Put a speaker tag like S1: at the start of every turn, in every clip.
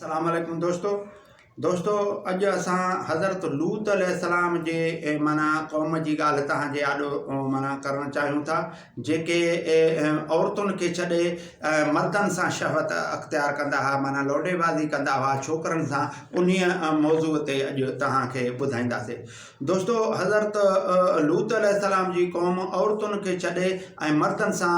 S1: अस्सलाम वालेकुम दोस्तों अॼु असां हज़रत लूत अलैहिस्सलाम जे माना क़ौम जी ॻाल्हि तव्हांजे आॾो माना करणु चाहियूं था जेके औरतुनि खे छॾे मर्दनि सां शहवत अख़्तियार कंदा हुआ माना लोडेबाज़ी कंदा हुआ छोकिरनि सां उन्हीअ मौज़ूअ ते अॼु तव्हांखे ॿुधाईंदासीं। दोस्तों हज़रत लूत अलैहिस्सलाम जी क़ौम औरतुनि खे छॾे ऐं मर्दनि सां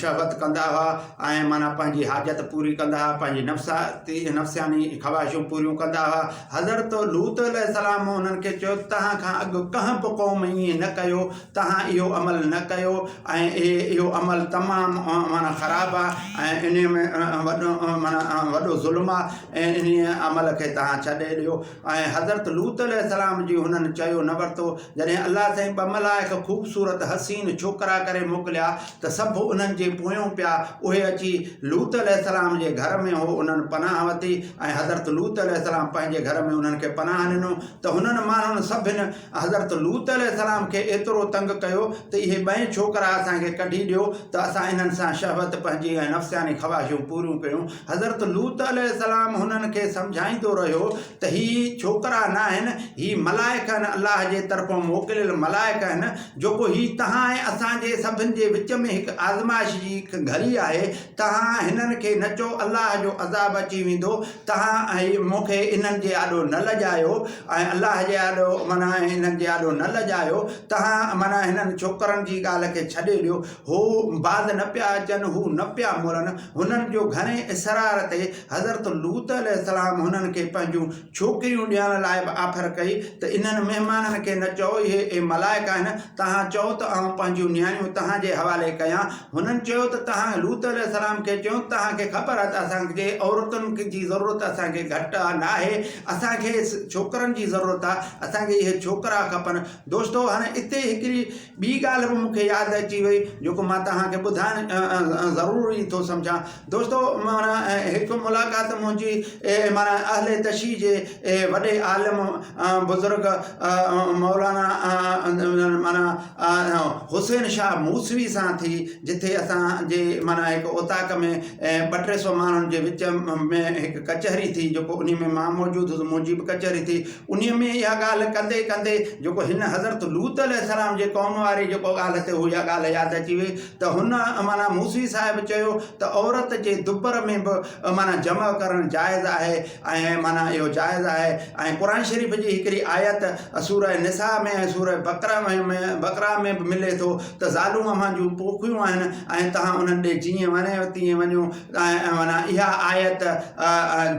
S1: शहवत कंदा हुआ ऐं माना पंहिंजी हाजत पूरी कंदा हुआ, पंहिंजी नफ़्सियानी ख़्वाहिशूं पूरियूं कंदा हुआ। हज़रत लूत अलैहिस्सलाम उन्हनि खे चयो तव्हां खां अॻु कंहिं बि क़ौम ईअं न कयो, तव्हां इहो अमल न कयो ऐं इहो अमल तमामु माना ख़राबु आहे ऐं इन में वॾो ज़ुल्म आहे ऐं इन अमल खे तव्हां छॾे ॾियो। ऐं हज़रत लूत अलैहिस्सलाम जी हुननि चयो न वरितो। जॾहिं अलाह साईं ॿ मलाइक ख़ूबसूरत हसीन छोकिरा करे मोकिलिया त सभु उन्हनि जे पोयूं पिया उहे अची लूत अलैहिस्सलाम जे घर में हो उन्हनि पनाह वरिती ऐं हज़रत लूत अलैहिस्सलाम पंहिंजे घर में उन्हनि खे पनाह ॾिनो त हुननि माण्हुनि सभिनि हज़रत लूत अलैहिस्सलाम खे एतिरो तंग कयो त इहे ॿई छोकिरा असांखे कढी ॾियो त असां इन्हनि सां शहवत पंहिंजी ऐं नफ़्सियानी ख़्वाहिशूं पूरियूं कयूं। हज़रत लूत अलैहिस्सलाम हुननि खे सम्झाईंदो रहियो त हीअ छोकिरा न आहिनि, हीअ मलाइक आहिनि, अलाह जे तरफ़ां मोकिलियल मलाइक आहिनि जेको हीअ तव्हां ऐं असांजे सभिनि जे विच में हिकु आज़माइश जी हिकु घड़ी आहे। तव्हां हिननि खे न चओ अलाह जो अज़ाब अची वेंदो, तव्हां मूंखे इन्हनि जे आॾो न लॼायो ऐं अलाह जे आॾो माना हिननि जे आॾो न लॼायो, तव्हां माना हिननि छोकिरनि जी ॻाल्हि खे छॾे ॾियो। हू बाज़ न पिया अचनि, हू न पिया मुड़नि, हुननि जो घणे इसरार ते हज़रत लूत अलैहिस्सलाम हुननि खे पंहिंजूं छोकिरियूं ॾियण लाइ बि आफर कई त इन्हनि महिमाननि खे न चओ इहे मलाइक आहिनि, तव्हां चओ त आउं पंहिंजूं नियाणियूं तव्हांजे हवाले कयां। हुननि चयो त तव्हां लूत अलैहिस्सलाम खे चयो तव्हांखे ख़बर आहे त असांखे औरतुनि जी ज़रूरत असांखे घटि न आहे, असांखे छोकिरनि जी ज़रूरत आहे, असांखे इहे छोकिरा खपनि। दोस्तो हाणे हिते हिकिड़ी ॿी ॻाल्हि बि मूंखे यादि अची वई जेको मां तव्हांखे ॿुधाइणु ज़रूरी थो सम्झां। दोस्तो माना हिकु मुलाक़ात मुंहिंजी माना अहले तशी जे वॾे आलिम बुज़ुर्ग मौलाना माना हुसैन शाह मूसवी सां थी, जिथे असांजे माना हिकु उताक में 200-300 माण्हुनि जे विच में हिकु कचहरी थी जेको उन में मां मौजूदु हुउसि, मुंहिंजी बि कचहरी थी। उन में इहा ॻाल्हि कंदे कंदे जेको हिन हज़रत लूत अलैहिस्सलाम जे क़ौम वारी जेको ॻाल्हि ते हू इहा ॻाल्हि यादि अची वई त हुन माना मूसवी साहिबु चयो त औरत जे दुबर में बि माना जमा करणु जाइज़ आहे ऐं माना इहो जाइज़ आहे। ऐं क़ुर शरीफ़ जी हिकिड़ी आयत सूरह निसा में ऐं सूरह बकरा में बि मिले थो त ज़ालूं अव्हां जूं पोखियूं आहिनि ऐं तव्हां उन्हनि ॾे जीअं वञे तीअं वञो। ऐं माना इहा आयत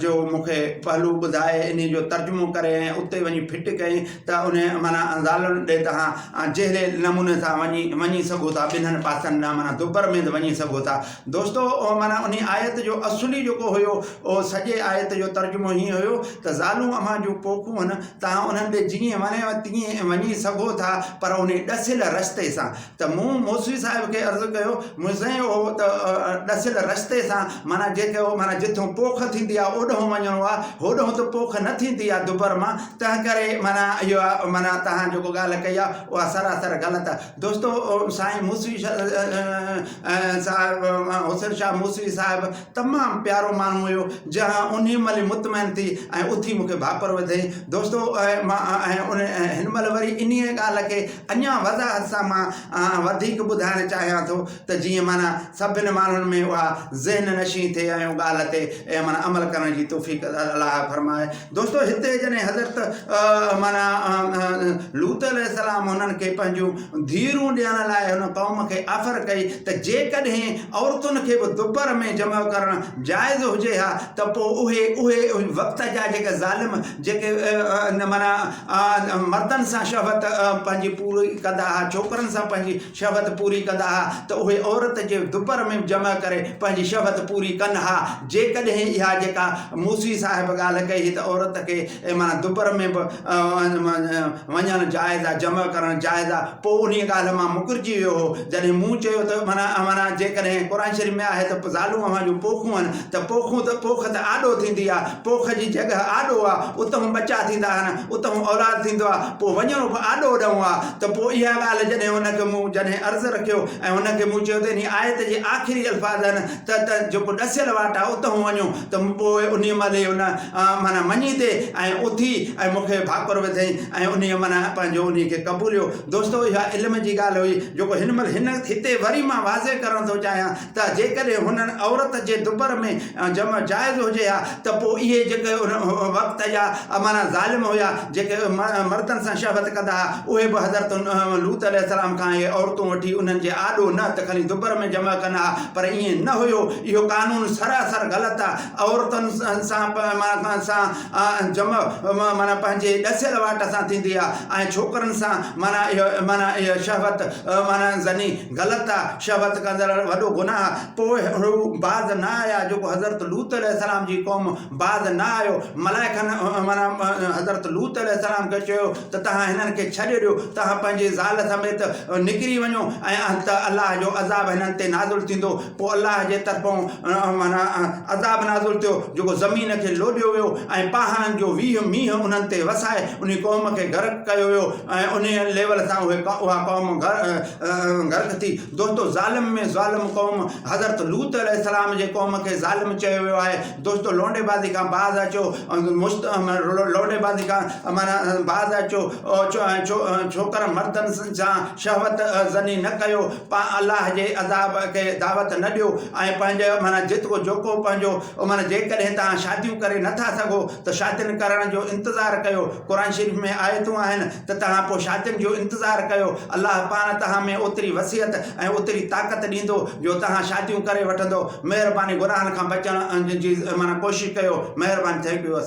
S1: जो मूंखे पहलू ॿुधाए इन जो तर्जुमो करे ऐं उते वञी फिट कयईं त उन माना ज़ालुनि ॾे तव्हां जहिड़े नमूने सां वञी सघो था, ॿिन्हिनि पासनि ॾांहुं माना दुबर में वञी सघो था। दोस्तो माना उन आयत जो असुली जेको हुयो उहो सॼे आयत जो तर्जुमो हीअं हुयो त ज़ालूं अव्हां जूं पोखूं आहिनि, तव्हां उन्हनि ॾे जीअं वञे तीअं वञी सघो था पर उन ॾसियल रस्ते सां। त मूं मौसवी साहिब खे अर्ज़ु कयो मुंहिंजे हो त ॾसियल रस्ते सां माना जेको माना जिथों पोख थींदी आहे ओॾों वञिणो आहे, होॾों त पोख न थींदी आहे दुबर मां, तंहिं करे माना इहो माना तव्हां जेको ॻाल्हि कई आहे उहा सरासर ग़लति आहे। दोस्तो साईं मूसवी साहिबु हुसैन शाह मूसवी साहिबु तमामु प्यारो माण्हू हुयो जहां उन महिल मुतमइन थी ऐं उथी मूंखे भापर वधई। दोस्तो मां उन हिन महिल वरी इन ॻाल्हि खे अञा वज़ाहत सां मां वधीक ॿुधाइणु चाहियां थो त जीअं माना सभिनि माण्हुनि में उहा ज़हन नशी थिए ऐं ॻाल्हि ते माना अमल करण जी तौफ़ीक़ अलाह फरमाए। दोस्तो हिते जॾहिं हज़रत माना लूत अलैहिस्सलाम हुननि खे पंहिंजूं धीरूं ॾियण लाइ हुन क़ौम खे आफर कई त जेकॾहिं औरतुनि खे बि दुबर में जमा करणु जाइज़ हुजे हा त पोइ उहे वक़्त जा जेके ज़ालिम जेके माना मर्दनि सां शहवत पंहिंजी पूरी कंदा हुआ, छोकिरनि सां पंहिंजी शहवत पूरी कंदा हुआ त उहे औरत जे दुबर में जमा करे पंहिंजी शहवत पूरी कनि हा। जेकॾहिं इहा जेका मूसवी साहिब साहिब ॻाल्हि कई त औरत खे माना दुबर में बि वञणु जाइज़ आहे, जमा करणु जाइज़ आहे। पोइ उन ॻाल्हि मां मुकरिजी वियो हो। जॾहिं मूं चयो त माना जेकॾहिं क़ुर शरीफ़ में आहे त ज़ालूं अवां जूं पोखूं आहिनि त पोख त आॾो थींदी आहे, पोख जी जॻह आॾो आहे, उतां बचा थींदा आहिनि, उतां औलाद थींदो आहे, पोइ वञणो बि आॾो ॾऊं आहे। त पोइ इहा ॻाल्हि जॾहिं हुनखे मूं अर्ज़ु रखियो ऐं हुनखे मूं चयो त इन आयत जे आख़िरी अल्फाज़ आहिनि त जेको ॾसियल वाट आहे उतां वञो। त पोइ उन महिल हुन माना मञी ते ऐं उथी ऐं मूंखे भाकुर विधई ऐं उन माना पंहिंजो उन खे क़बूलियो। दोस्तो इहा इल्म जी ॻाल्हि हुई जेको हिन महिल हिते वरी मां वाज़े करणु थो चाहियां त जेकॾहिं हुननि औरत जे दुबर में जमा जाइज़ हुजे हा त पोइ इहे जेके उन वक़्त जा माना ज़ालिम हुया जेके मर्दनि सां शहवत कंदा हुआ, उहे बि हज़रत लूत अलैहिस्सलाम खां इहे औरतूं वठी उन्हनि जे आॾो न त ख़ाली दुबर में जमा कंदा हुआ, पर ईअं न हुयो। इहो कानून सरासर ग़लति आहे। औरतुनि सां जमा माना पंहिंजे ॾसियल वाट सां थींदी आहे ऐं छोकिरनि सां माना इहो शहवत माना ज़नी ग़लति आहे, शहवत कंदड़ वॾो गुनाह। पोइ हू बाज़ न आया, जेको हज़रत लूत अलैहिस्सलाम जी क़ौम बाज़ न आयो। मलाइकनि माना हज़रत लूत अलैहिस्सलाम खे चयो त तव्हां हिननि खे छॾे ॾियो, तव्हां पंहिंजे ज़ाल समेत निकिरी वञो ऐं त अलाह जो अज़ाब हिननि ते नाज़ुल थींदो। पोइ अलाह जे तरफ़ां माना अज़ाब नाज़ुल थियो जेको ज़मीन खे लोॾियो वियो ऐं पहाड़नि जो मींहुं उन्हनि ते वसाए उन क़ौम खे गर्क कयो वियो ऐं उन लेवल सां उहा क़ौम गर्क थी। दोस्तो ज़ालिम में ज़ालिम क़ौम हज़रत लूत अलैहिस्सलाम जे क़ौम खे ज़ालिम चयो वियो आहे। दोस्तो लोंडेबाज़ी खां बाज़ अचो, लोंडेबाज़ी खां माना बाज़ अचो, छोकिरा मर्दनि सां शहवत ज़नी न कयो, अलाह जे अज़ाब खे दावत न ॾियो ऐं पंहिंजो माना जेको पंहिंजो माना जेकॾहिं तव्हां शादियूं करे नथा सघो त शादियुनि करण जो इंतज़ारु कयो। क़ुर शरीफ़ में आयतूं आहिनि त तव्हां पोइ शादियुनि जो इंतज़ारु कयो। अलाह पाण तव्हां में ओतिरी वसियत ऐं ओतिरी ताक़त ॾींदो जो तव्हां शादियूं करे वठंदो। महिरबानी गुनाहनि खां बचण जी माना कोशिशि कयो। महिरबानी। Thank U.